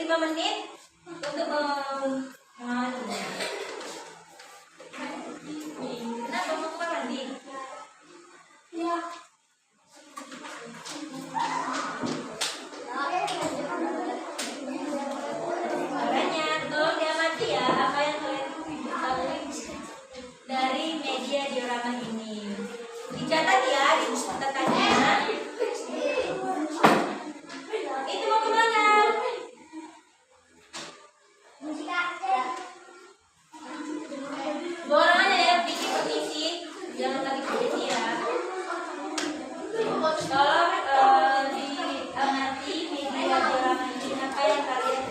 5 menit untuk kenapa mau keluar mandi? Ya. Makanya tolong diamati ya apa yang kalian ketahui dari media diorama ini. Dicatat ya di catatannya. Itu mau kemana? Borong aja ya, bikin permisi. Jangan lagi permisi ya. Tolong diamati media diorama ini apa yang kalian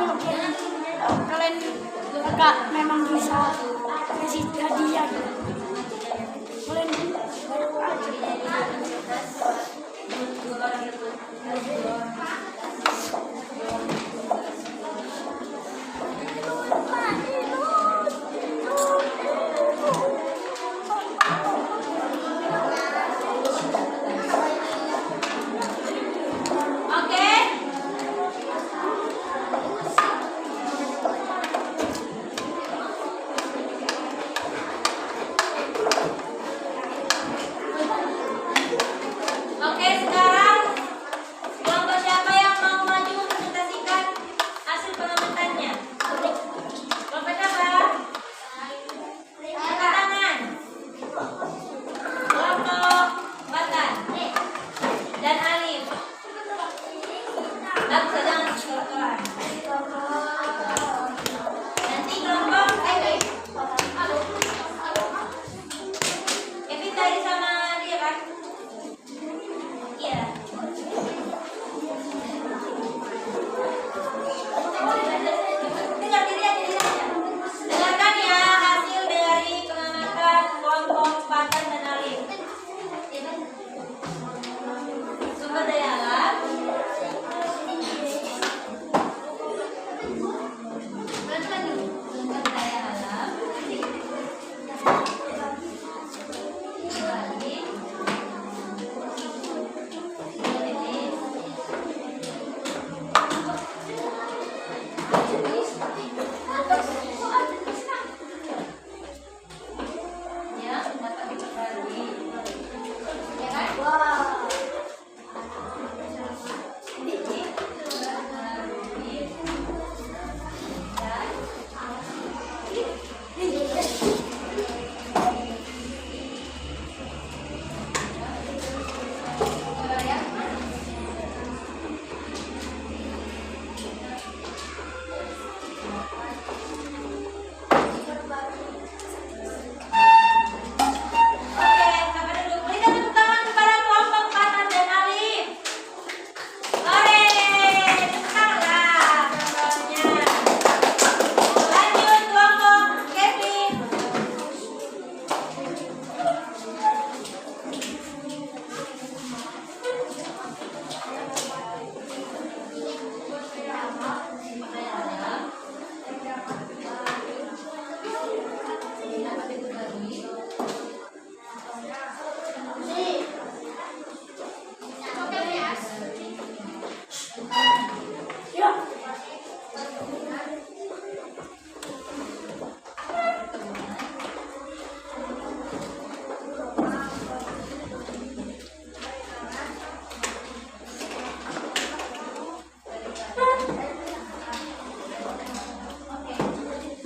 kalau kalian agak memang bisa kasih hadiah kalian Oke, sekarang kelompok siapa yang mau maju mempresentasikan hasil pengamatannya? Kelompok siapa? Angkat tangan. Kelompok Batan dan Alif. Bagus, jangan keluar. Nanti kelompok Kevin tadi sama dia kan? Iya. Dengarkan ya hasil dari pengamatan kelompok Batan dan Alif. Sumber daya alam. Sumber daya alam. Ya, dapat diperbarui. Ya kan? Diperbarui. Dan coba ya. Oke, sampai dulu. Berikan tepuk tangan kepada kelompok Batan dan Alif. Hore, tepuk tangan kelompoknya. Lanjut kelompok Kevin.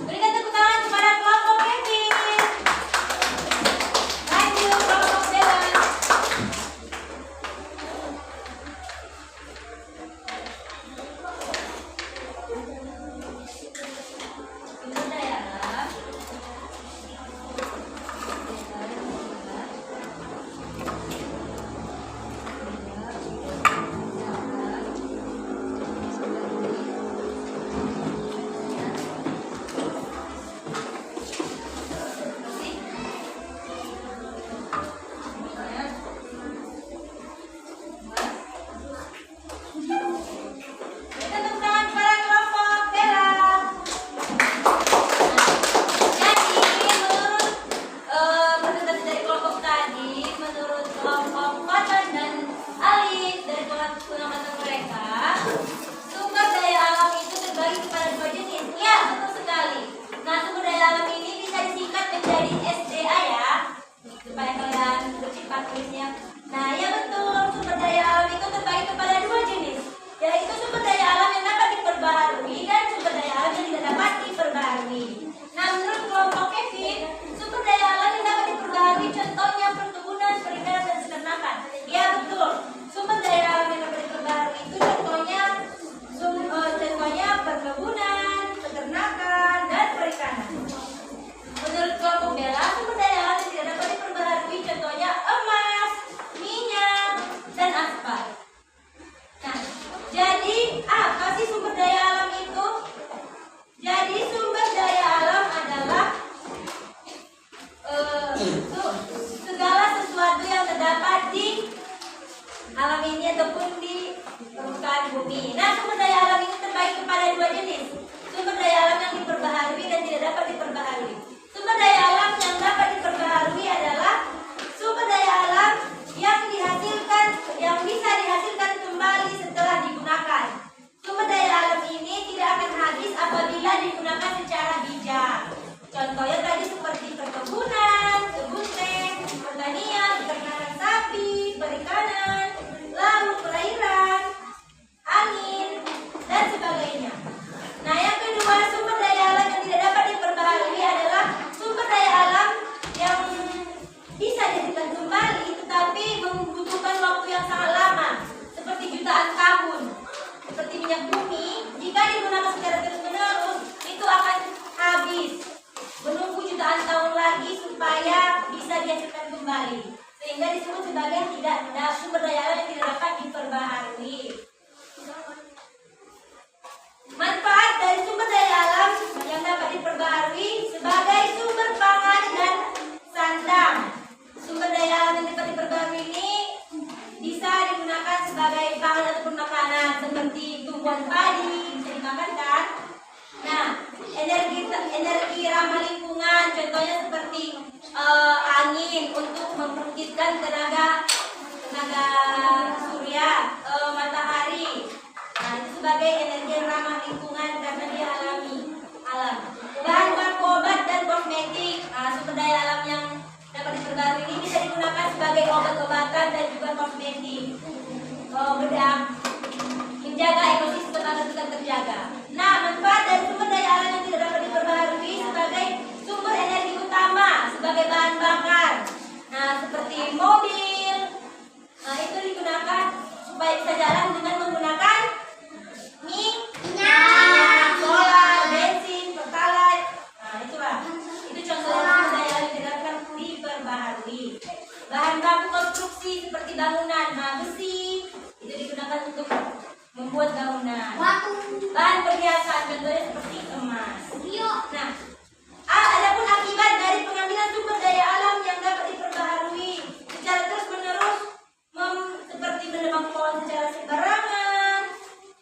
Berikan tepuk tangan kepada kelompok Kevin. Lanjut kelompok Bella. Sumber daya alam. Berikan tepuk tangan kepada kelompok Bella. Jadi menurut presentasi dari kelompok tadi, menurut kelompok Batan dan Alif dari pengamatan mereka, sumber daya alam itu terbagi kepada dua jenis. Ya, betul sekali. Nah, sumber daya alam ini bisa disingkat menjadi SDA ya, supaya kalian cepat tulisnya. Nah, ya betul. Sumber daya alam itu terbagi kepada dua jenis, yaitu sumber daya alam yang dapat diperbaharui dan sumber daya alam yang tidak dapat diperbaharui. Nah, menurut kelompok Kevin, sumber daya alam yang dapat diperbaharui contohnya perkebunan, perikanan, dan peternakan. Ya betul. Sumber daya alam yang dapat diperbaharui itu contohnya perkebunan, peternakan, dan perikanan. Menurut kelompok Bella, sumber daya alam yang tidak dapat diperbaharui contohnya emas, minyak, dan aspal. Nah, jadi apa sih sumber daya alam itu? Jadi sumber daya alam adalah segala sesuatu yang terdapat di alam ini ataupun di permukaan bumi. Nah, sumber daya alam ini terbagi kepada dua jenis. Sumber daya alam yang diperbaharui dan tidak dapat diperbaharui. Sumber daya alam yang dapat diperbaharui adalah sumber daya alam yang bisa dihasilkan kembali setelah digunakan. Sumber daya alam ini tidak akan habis apabila digunakan secara bijak. Contohnya tadi seperti perkebunan, kebun teh, pertanian, peternakan sapi, perikanan, lalu perairan, angin, dan sebagainya. Nah, yang kedua, sumber daya alam yang tidak dapat diperbaharui adalah sumber daya alam yang bisa dihasilkan kembali tetapi membutuhkan waktu yang sangat lama, seperti jutaan tahun. Seperti minyak bumi, jika digunakan secara terus-menerus, itu akan habis. Menunggu jutaan tahun lagi supaya bisa dihasilkan kembali. Sehingga disebut sebagai sumber daya alam yang tidak dapat diperbaharui. Manfaat dari sumber daya alam yang dapat diperbaharui sebagai sumber pangan dan sandang. Sumber daya alam yang dapat diperbaharui ini bisa digunakan sebagai pangan ataupun makanan seperti tumbuhan padi bisa dimakan kan? Nah, energi ramah lingkungan contohnya seperti angin untuk membangkitkan tenaga surya, matahari. Nah, itu sebagai energi ramah lingkungan karena dia alam. Bahan baku obat dan kosmetik. Nah, sumber daya alam yang dapat diperbarui ini bisa digunakan sebagai obat-obatan dan juga kosmetik. Bedak menjaga ekosistem agar tetap terjaga. Nah, manfaat dari sumber daya alam yang tidak dapat diperbaharui sebagai sumber energi utama sebagai bahan bakar. Nah, seperti mobil. Nah, itu digunakan supaya bisa jalan dengan menggunakan minyak, solar, bensin, pertalite. Nah, itulah. Itu contoh sumber daya alam yang tidak dapat diperbaharui. Bahan baku konstruksi seperti bangunan, besi itu digunakan untuk membuat bangunan. Bahan perhiasan contohnya seperti emas. Nah, adapun akibat dari pengambilan sumber daya alam yang dapat diperbaharui secara terus-menerus seperti menebang pohon secara sembarangan,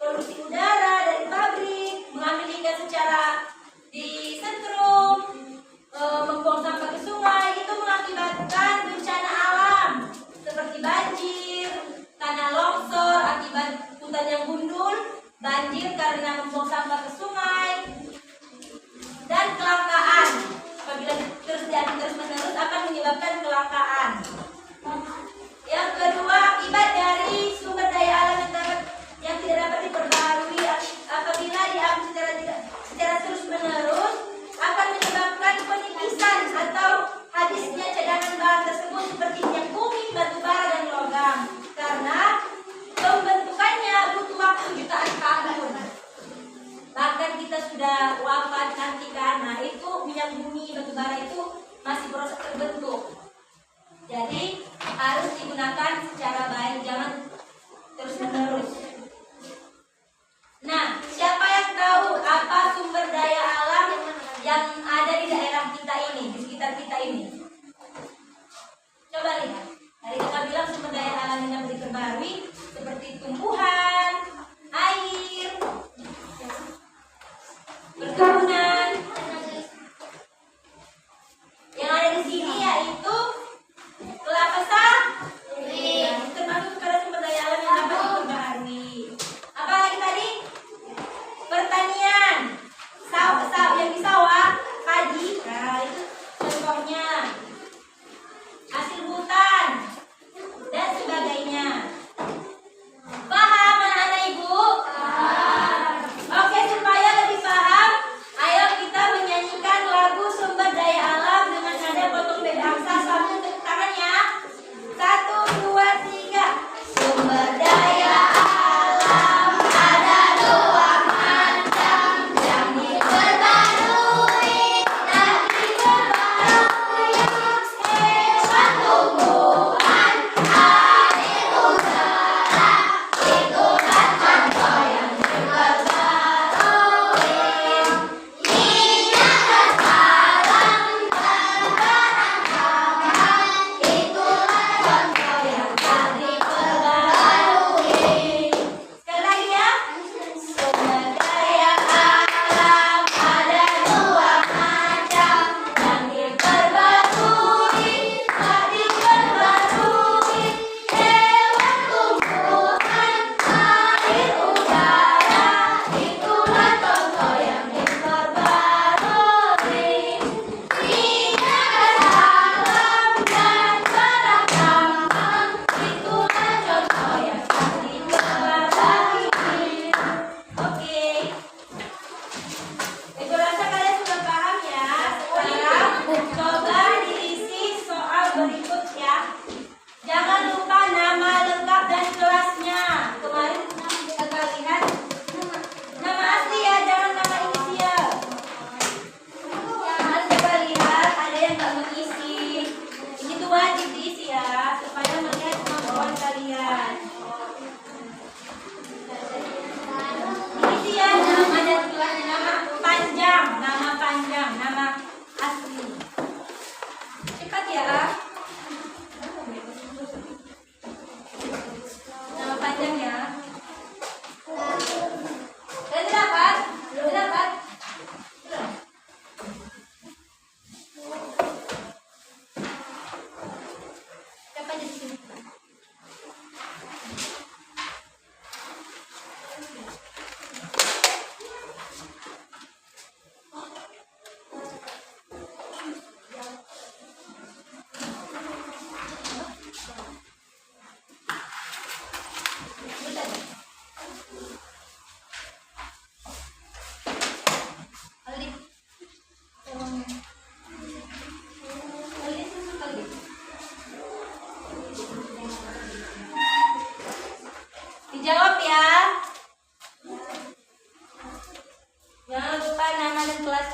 polusi udara dari pabrik, mengambil ikan secara disetrum, membuang sampah ke sungai, itu mengakibatkan bencana alam seperti banjir, tanah longsor akibat hutan yang gundul, banjir karena membuang sampah ke sungai, dan kelangkaan. Apabila terus-menerus akan menyebabkan kelangkaan. Yang kedua, akibat dari sumber daya alam yang tidak dapat diperbaharui apabila diambil secara terus-menerus akan menyebabkan penipisan atau habisnya cadangan bahan tersebut seperti minyak bumi, batu bara, dan logam. Karena pembentukannya butuh waktu jutaan tahun. Bahkan kita sudah wafat nanti kan, nah itu minyak bumi, batu bara itu masih proses terbentuk. Jadi harus digunakan secara baik, jangan terus-menerus. Nah, siapa yang tahu apa sumber daya alam yang ada di daerah kita ini, di sekitar kita ini? Coba lihat. Tadi kita bilang sumber daya alam yang dapat diperbarui seperti tumbuhan, air, perkebunan. Yang ada di sini yaitu kelapa sawit,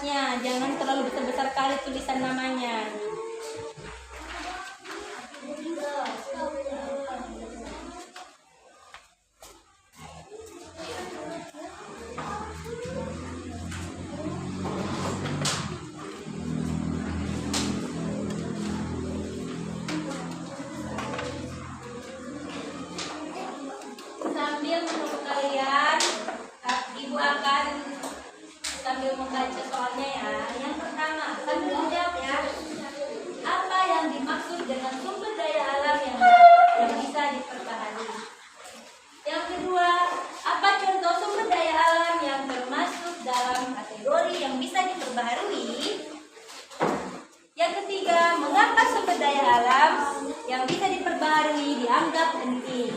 atasnya, jangan terlalu besar-besar kali tulisan namanya. Sambil menunggu kalian, Ibu akan sambil membaca soalnya ya. Yang pertama, sambil menjawab ya. Apa yang dimaksud dengan sumber daya alam yang bisa diperbaharui? Yang kedua, apa contoh sumber daya alam yang termasuk dalam kategori yang bisa diperbaharui? Yang ketiga, mengapa sumber daya alam yang bisa diperbaharui dianggap penting?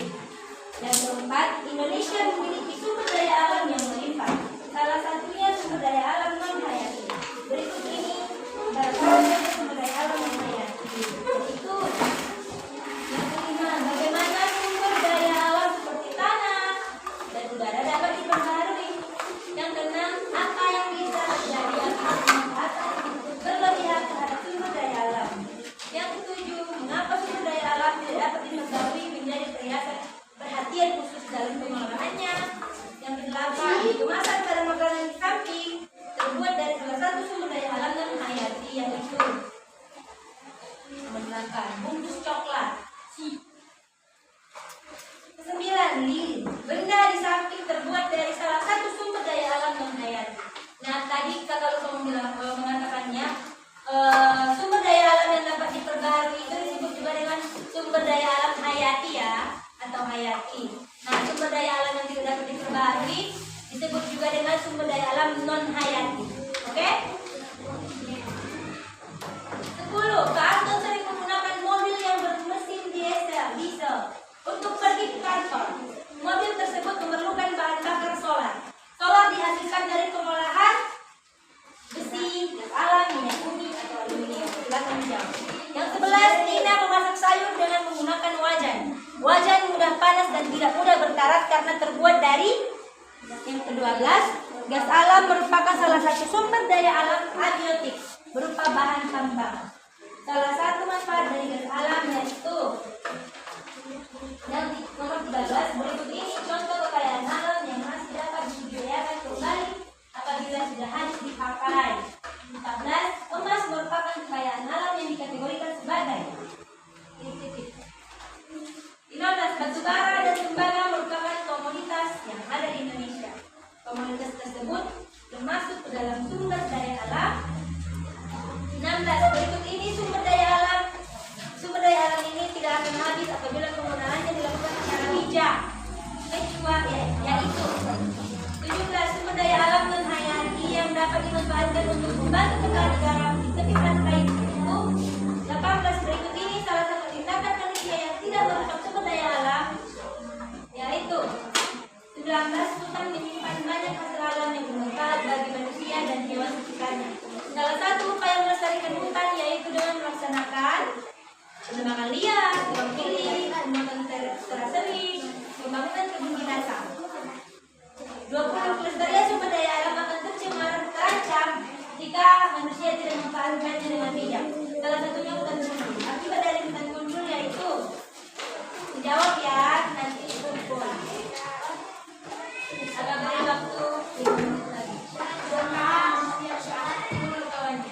Yang keempat, Indonesia memiliki sumber daya alam yang melimpah. Salah satunya sumber daya alam non-hayati. Berikut ini beberapa sumber daya alam non hayati. Itu yang kelima, bagaimana sumber daya alam seperti tanah dan udara dapat diperbaharui. Yang keenam, apa yang bisa terjadi akibat pemanfaatan berlebihan terhadap sumber daya alam. Yang ketujuh, mengapa sumber daya alam tidak dapat diperbaharui menjadi perhatian khusus dalam pengelolaannya. Yang kedelapan, kemasan pada makanan di samping terbuat dari salah satu sumber daya alam non hayati, yaitu menggunakan bungkus coklat. Kesembilan, lilin, benda di samping terbuat dari salah satu sumber daya alam non hayati. Nah, tadi kalau kamu bilang mengatakannya sumber daya alam yang dapat diperbaharui itu disebut juga dengan sumber daya alam hayati ya, atau hayati. Nah, sumber daya alam yang tidak dapat diperbaharui disebut juga dengan sumber daya alam non hayati. Oke? 10. Pak Anton sering menggunakan mobil yang bermesin diesel untuk pergi ke kantor. Mobil tersebut memerlukan bahan bakar solar. Solar dihasilkan dari pengolahan besi, gas alam, minyak bumi, atau aluminium. Silakan menjawab. Yang 11, Nina memasak sayur dengan menggunakan wajan. Wajan mudah panas dan tidak mudah berkarat karena terbuat dari. Yang ke-12, gas alam merupakan salah satu sumber daya alam abiotik berupa bahan tambang. Salah satu manfaat dari gas alam yaitu yang nomor 13, berikut ini contoh kekayaan alam yang masih dapat dibudidayakan kembali apabila sudah habis dipakai. 14, emas merupakan kekayaan alam yang dikategorikan sebagai. 15, batu bara dan tembaga merupakan komoditas yang ada di Indonesia. Komoditas tersebut termasuk ke dalam sumber daya alam. 16, berikut ini sumber daya alam. Sumber daya alam ini tidak akan habis apabila penggunaannya dilakukan secara bijak. Kecuali yaitu 17, sumber daya alam non hayati yang dapat dimanfaatkan untuk membantu kepala negara di tepi pantai itu. 18, berikut ini salah satu tindakan manusia yang tidak merusak sumber daya alam, yaitu 19, hutan menyimpan banyak hasil alam yang bermanfaat bagi manusia dan hewan sekitarnya. Salah satu upaya melestarikan hutan yaitu dengan melaksanakan penebangan liar, tebang pilih, pembuatan teraseri, pembangunan kebun binatang. 20, kelestarian sumber daya alam akan terancam jika manusia tidak memanfaatkannya dengan bijak. Salah satunya hutan gundul. Akibat dari hutan gundul yaitu, dijawab ya, nanti kumpul. Agak beri waktu 5 menit lagi. Dulu kawannya.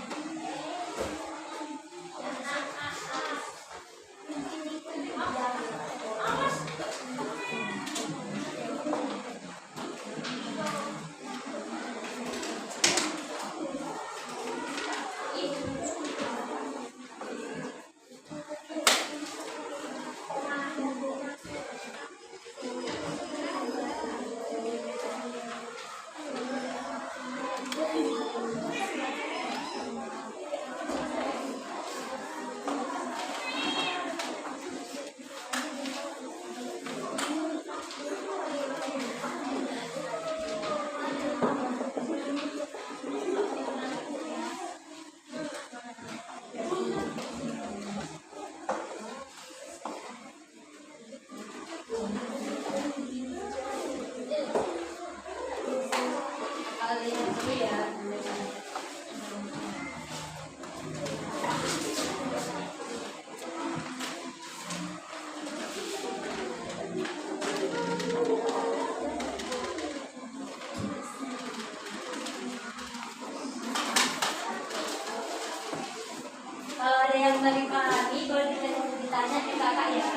yang tadi pahami boleh ditanya ke kakak ya.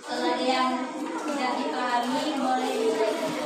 Kalau ada yang tidak dipahami boleh ditanya.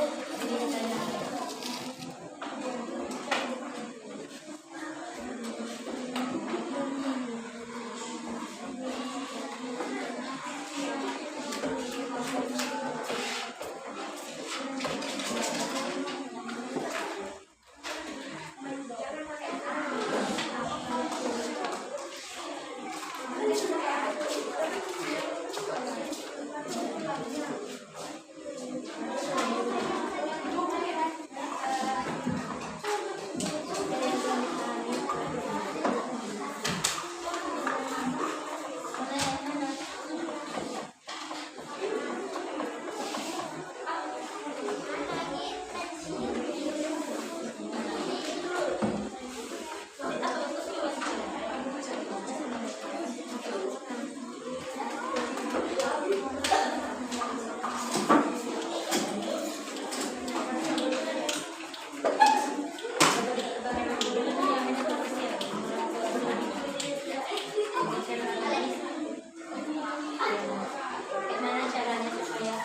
Gimana caranya supaya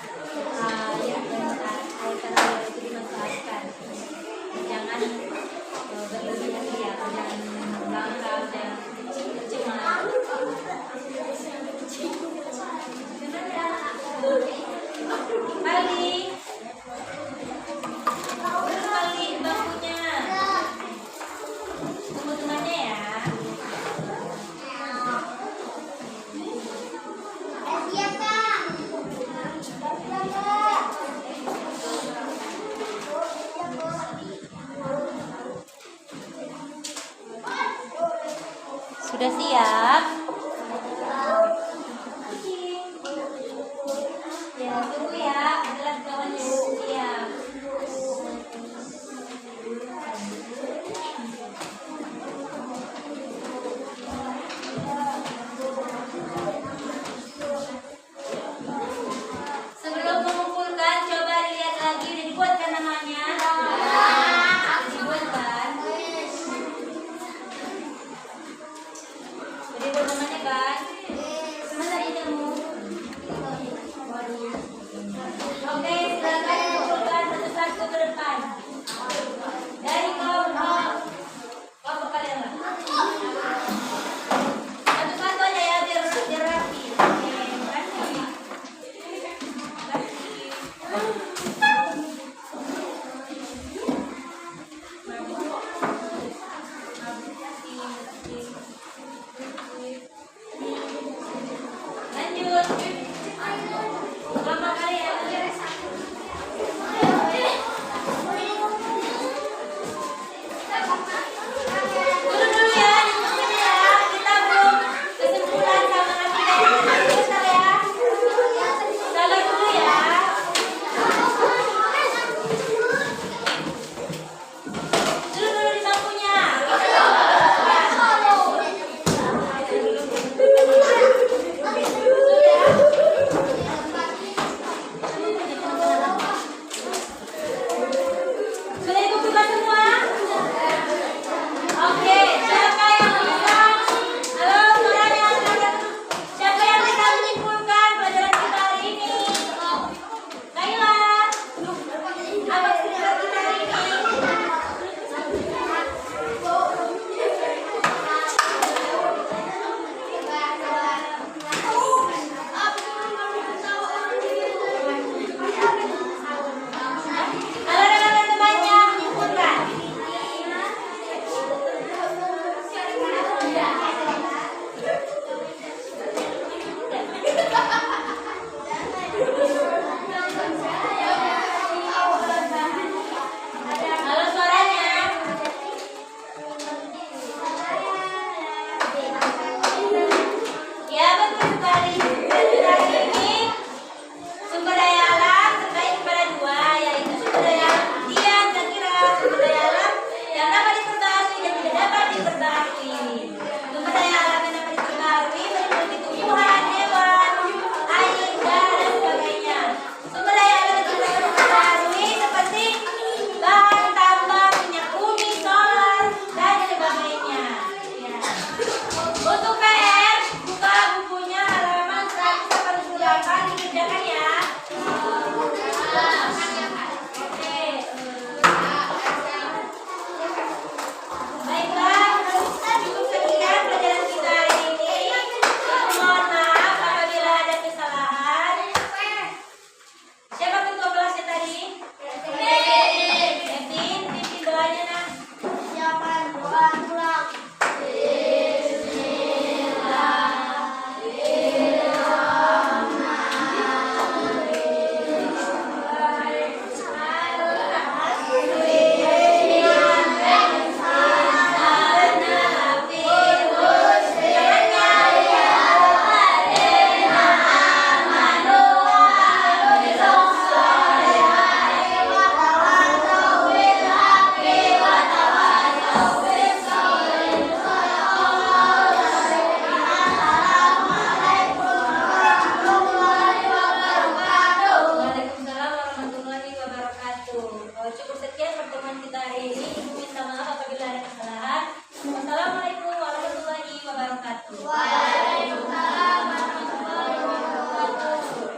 air tawar itu dimanfaatkan? Jangan berlebihan ya, jangan bangkal, jangan cemar. Balik, berbalik bangkunya. Tunggu temannya ya. Sudah siap? Ya, tunggu ya.